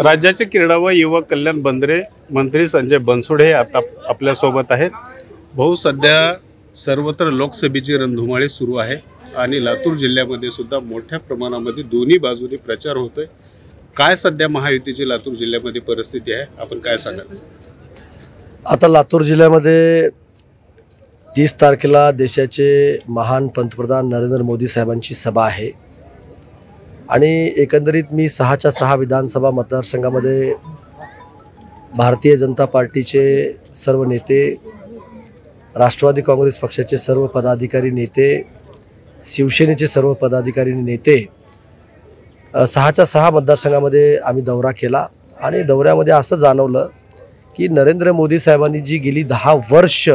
राज्याचे क्रीडा व युवा कल्याण मंत्री संजय बनसोडे हे आता आपल्या सोबत आहेत। भाऊ, सध्या सर्वत्र लोकसभेची रणधुमाळी सुरू आहे आणि लातूर जिल्ह्यामध्ये सुद्धा मोठ्या प्रमाणामध्ये दोन्ही बाजूने प्रचार होतोय। काय सध्या महायुतीची लातूर जिल्ह्यामध्ये परिस्थिती आहे, आपण काय सांगाल? आता लातूर जिल्ह्यामध्ये 30 तारखेला देशाचे महान पंतप्रधान नरेंद्र मोदी साहेबांची सभा आहे आणि एकंदरीत मी 6च्या 6 विधानसभा मतदारसंघामध्ये भारतीय जनता पार्टीचे सर्व नेते, राष्ट्रवादी काँग्रेस पक्षाचे सर्व पदाधिकारी नेते, शिवसेनेचे सर्व पदाधिकारी नेते 6च्या 6 मतदारसंघामध्ये आम्ही दौरा केला आणि दौऱ्यामध्ये असं जाणवलं की नरेंद्र मोदी साहेबांनी जी गेली 10 वर्ष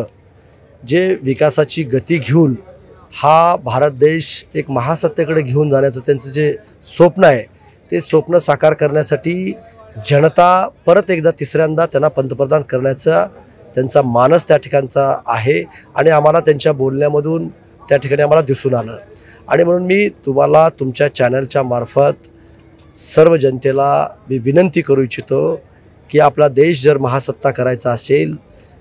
जे विकासाची गती घेऊन हा भारत देश एक महासत्तेकडे घेऊन जाण्याचं त्यांचं जे स्वप्न आहे ते स्वप्न साकार करण्यासाठी जनता परत एकदा तिसऱ्यांदा त्यांना पंतप्रधान करण्याचा त्यांचा मानस त्या ठिकाणचा आहे आणि आम्हाला त्यांच्या बोलण्यामधून त्या ठिकाणी आम्हाला दिसून आलं। आणि म्हणून मी तुम्हाला तुमच्या चॅनलच्या मार्फत सर्व जनतेला मी विनंती करू इच्छितो की आपला देश जर महासत्ता करायचा असेल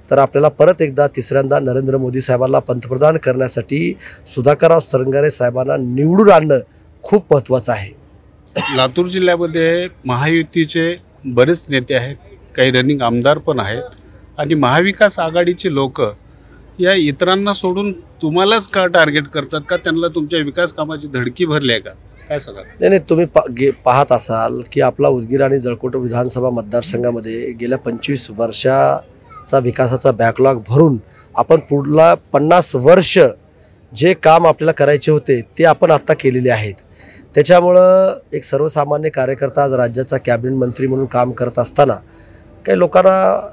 तर आपल्याला परत एकदा तिसऱ्यांदा नरेंद्र मोदी साहेबांना पंतप्रधान करण्यासाठी सुधाकरराव सरंगारे साहेबांना निवडून आणणं खूप महत्त्वाचं आहे। लातूर जिल्ह्यामध्ये महायुतीचे बरेच नेते आहेत, काही रनिंग आमदार पण आहेत आणि महाविकास आघाडीचे लोक या इतरांना सोडून तुम्हालाच का टार्गेट करतात का? त्यांना तुमच्या विकास कामाची धडकी भरली आहे का? काय सांगा? नाही, तुम्ही पाहत असाल की आपला उदगीर आणि जळकोट विधानसभा मतदारसंघामध्ये गेल्या 25 वर्षाचा विकासाचा बॅकलॉग भरून आपण पुढला 50 वर्ष जे काम आपल्याला करायचे होते ते आपण आत्ता केलेले आहेत। त्याच्यामुळं एक सर्वसामान्य कार्यकर्ता आज राज्याचा कॅबिनेट मंत्री म्हणून काम करत असताना काही लोकांना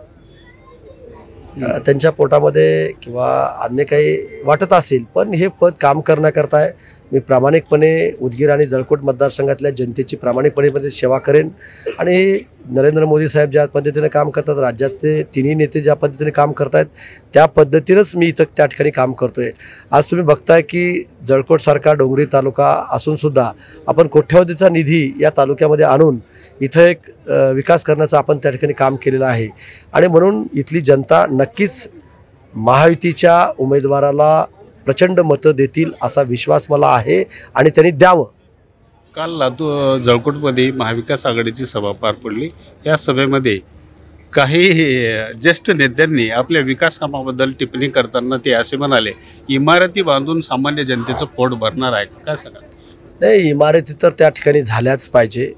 त्यांच्या पोटामध्ये किंवा अन्य काही वाटत असेल, पण हे पद काम करण्याकरता आहे। मी प्रामाणिकपणे उदगीर आणि जळकोट मतदारसंघातल्या जनतेची प्रामाणिकपणे सेवा करेन आणि नरेंद्र मोदी साहेब ज्या पद्धतीने काम करतात, राज्याचे तिन्ही नेते ज्या पद्धतीने काम करतायत त्या पद्धतीनेच मी इथं त्या ठिकाणी काम करतोय। आज तुम्ही बघताय की जळकोटसारखा डोंगरी तालुका असूनसुद्धा आपण कोट्यवधीचा निधी या तालुक्यामध्ये आणून इथं एक विकास करण्याचं आपण त्या ठिकाणी काम केलेलं आहे आणि म्हणून इथली जनता नक्कीच महायुतीच्या उमेदवाराला प्रचंड मतं देतील असा विश्वास मला आहे आणि त्यांनी द्यावं। काल लातूर जळकोटमध्ये महाविकास आघाडीची सभा पार पडली। या सभेमध्ये काही ज्येष्ठ नेत्यांनी आपल्या विकास कामाबद्दल टिप्पणी करताना ते असे म्हणाले, इमारती बांधून सामान्य जनतेचं पोट भरणार आहे, काय सांगा? नाही, इमारती तर त्या ठिकाणी झाल्याच पाहिजे,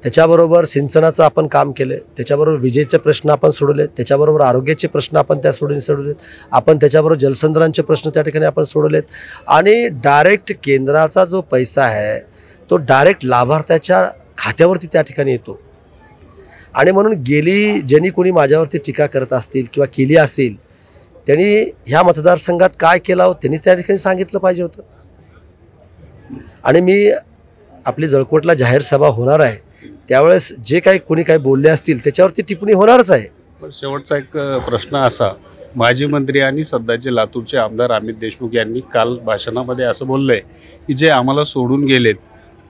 त्याच्याबरोबर सिंचनाचं आपण काम केलं, त्याच्याबरोबर विजेचे प्रश्न आपण सोडवले, त्याच्याबरोबर आरोग्याचे प्रश्न आपण त्या सोडवलेत, आपण त्याच्याबरोबर जलसंधारणाचे प्रश्न त्या ठिकाणी आपण सोडवलेत आणि डायरेक्ट केंद्राचा जो पैसा आहे तो डायरेक्ट लाभार्थ्याच्या खात्यावरती त्या ठिकाणी येतो। आणि म्हणून गेली ज्यांनी कोणी माझ्यावरती टीका करत असतील किंवा केली असेल त्यांनी ह्या मतदारसंघात काय केलं हो त्यांनी त्या ठिकाणी सांगितलं पाहिजे होतं। आणि मी आपली जळकोटला जाहीर सभा होणार आहे त्यावेळेस जे काही कोणी काही बोलले असतील त्याच्यावरती टिप्पणी होणारच आहे। पण शेवटचा एक प्रश्न असा, माजी मंत्री आणि सध्याचे लातूरचे आमदार अमित देशमुख यांनी काल भाषणामध्ये असं बोललंय की जे आम्हाला सोडून गेलेत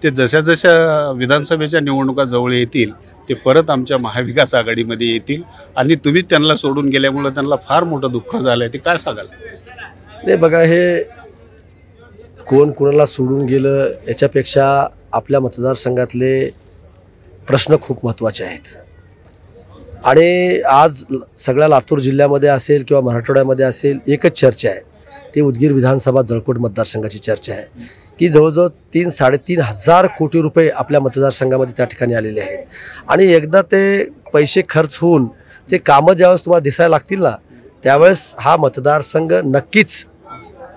ते जशा जशा विधानसभेच्या निवडणुका जवळ येतील ते परत आमच्या महाविकास आघाडीमध्ये येतील आणि तुम्ही त्यांना सोडून गेल्यामुळे त्यांना फार मोठं दुःख झालंय, ते काय सांगाल? नाही बघा, हे कोण कोणाला सोडून गेलं याच्यापेक्षा आपल्या मतदारसंघातले प्रश्न खूप महत्त्वाचे आहेत आणि आज सगळ्या लातूर जिल्ह्यामध्ये असेल किंवा मराठवाड्यामध्ये असेल एकच चर्चा आहे, ती उदगीर विधानसभा जळकोट मतदारसंघाची चर्चा आहे की जवळजवळ 3-3.5 हजार कोटी रुपये आपल्या मतदारसंघामध्ये त्या ठिकाणी आलेले आहेत आणि एकदा ते पैसे खर्च होऊन ते कामं ज्यावेळेस तुम्हाला दिसायला लागतील ना त्यावेळेस हा मतदारसंघ नक्कीच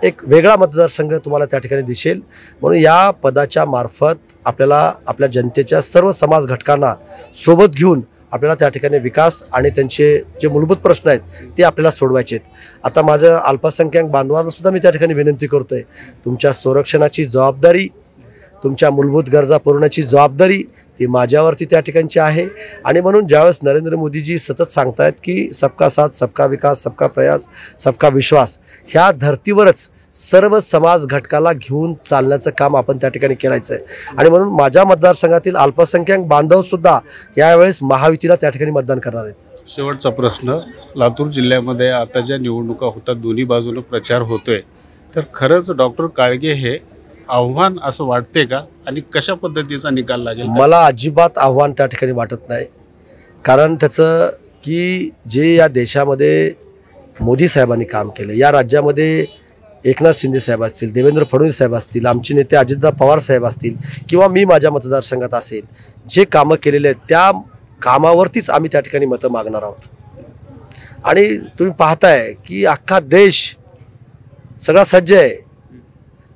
एक वेगळा मतदारसंघ तुम्हाला त्या ठिकाणी दिसेल। म्हणून या पदाच्या मार्फत आपल्याला आपल्या जनतेच्या सर्व समाज घटकांना सोबत घेऊन आपल्याला त्या ठिकाणी विकास आणि त्यांचे जे मूलभूत प्रश्न आहेत ते आपल्याला सोडवायचे आहेत। आता माझं अल्पसंख्याक बांधवांना सुद्धा मी त्या ठिकाणी विनंती करतोय, तुमच्या संरक्षणाची जबाबदारी तुमच्या मूलभूत गरजा पुरवण्याची जबाबदारी ती माझ्यावरती त्या ठिकाणची आहे. आणि म्हणून ज्यावेळेस नरेंद्र मोदीजी सतत सांगतायत की सबका साथ, सबका विकास, सबका प्रयास, सबका विश्वास, ह्या धर्तीवरच सर्व समाज घटकाला घेऊन चालण्याचं काम आपण त्या ठिकाणी करायचं आहे. आणि म्हणून माझ्या मतदारसंघातील अल्पसंख्याक बांधवसुद्धा यावेळेस महायुतीला त्या ठिकाणी मतदान करणार आहेत. शेवटचा प्रश्न, लातूर जिल्ह्यामध्ये आता ज्या निवडणुका होतात दोन्ही बाजूने प्रचार होतोय, तर खरंच डॉक्टर काळगे हे आव्हान असं वाटते का आणि कशा पद्धतीचा निकाल लागेल? मला अजिबात आव्हान त्या ठिकाणी वाटत नाही. कारण त्याचं की जे या देशामध्ये मोदी साहेबांनी काम केलं, या राज्यामध्ये एकनाथ शिंदे साहेब असतील, देवेंद्र फडणवीस साहेब असतील, आमचे नेते अजितदादा पवार साहेब असतील किंवा मी माझ्या मतदारसंघात असेल, जे कामं केलेले आहेत त्या कामावरतीच आम्ही त्या ठिकाणी मतं मागणार आहोत. आणि तुम्ही पाहताय की अख्खा देश सगळा सज्ज आहे.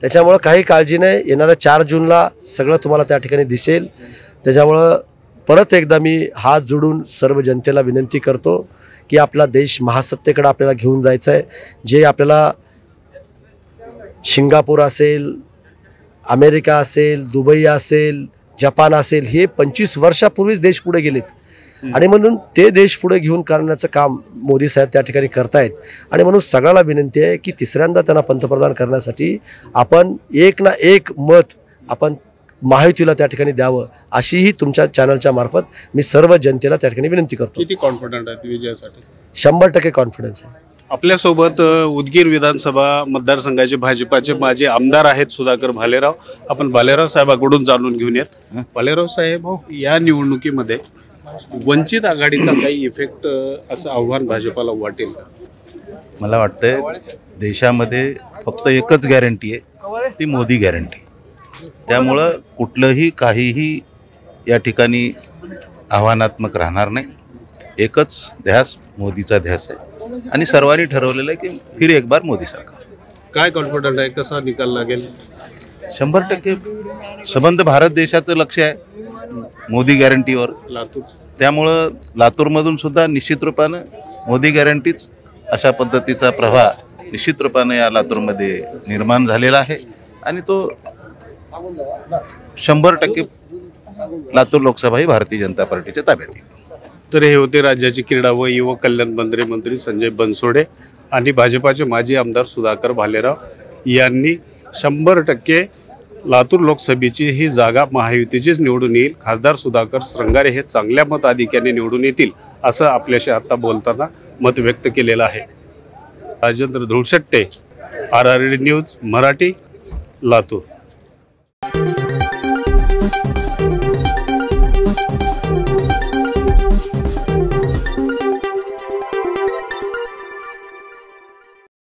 त्याच्यामुळं काही काळजी नाही, येणाऱ्या 4 जूनला सगळं तुम्हाला त्या ठिकाणी दिसेल. त्याच्यामुळं परत एकदा मी हात जोडून सर्व जनतेला विनंती करतो की आपला देश महासत्तेकडे आपल्याला घेऊन जायचं आहे. जे आपल्याला सिंगापूर असेल, अमेरिका असेल, दुबई असेल, जपान असेल, हे 25 वर्षापूर्वीच देश पुढे गेलेत. आणि म्हणून ते देश पुढे घेऊन करण्याचं काम मोदी साहेब त्या ठिकाणी करतायत. आणि म्हणून सगळ्याला विनंती आहे की तिसऱ्यांदा त्यांना पंतप्रधान करण्यासाठी आपण एक ना एक मत आपण महायुतीला त्या ठिकाणी द्यावं, अशीही तुमच्या चॅनलच्या मार्फत मी सर्व जनतेला त्या ठिकाणी विनंती करतो. किती कॉन्फिडंट आहे विजयासाठी? 100% कॉन्फिडन्स आहे. आपल्यासोबत उदगीर विधानसभा मतदारसंघाचे भाजपाचे माजी आमदार आहेत सुधाकर भालेराव. आपण भालेराव साहेबांकडून जाणून घेऊयात. भालेराव साहेब, या निवडणुकीमध्ये वंचित आघाडीचा काही इफेक्ट असं आव्हान भाजपाला वाटेल का? मला वाटतंय देशामध्ये फक्त एकच गॅरंटी आहे, ती मोदी गॅरंटी. त्यामुळं कुठलंही काहीही या ठिकाणी आव्हानात्मक राहणार नाही. एकच ध्यास, मोदीचा ध्यास आहे. आणि सर्वांनी ठरवलेलं आहे की फिर एक बार मोदी सरकार. काय कॉन्फिडंट आहे, कसा निकाल लागेल? 100% संबंध भारत देशाचं लक्ष आहे मोदी गॅरंटीवर. लातूर, त्यामुळं लातूरमधून सुद्धा निश्चित रूपानं मोदी गॅरंटीच अशा पद्धतीचा प्रवाह निश्चित रूपानं या लातूरमध्ये निर्माण झालेला आहे. आणि तो 100% लातूर लोकसभा ही भारतीय जनता पार्टीच्या ताब्यात येईल. तर हे होते राज्याचे क्रीडा व युवक कल्याण मंत्री संजय बनसोडे आणि भाजपाचे माजी आमदार सुधाकर भालेराव यांनी 100% लातूर लोकसभेची ही जागा महायुतीचीच निवडून येईल. खासदार सुधाकर श्रंगारे हे चांगल्या मताधिक्याने निवडून येतील असं आपल्याशी आता बोलताना मत व्यक्त केलेलं आहे. Rajendra Dhulshette, RRD news Marathi, Latur.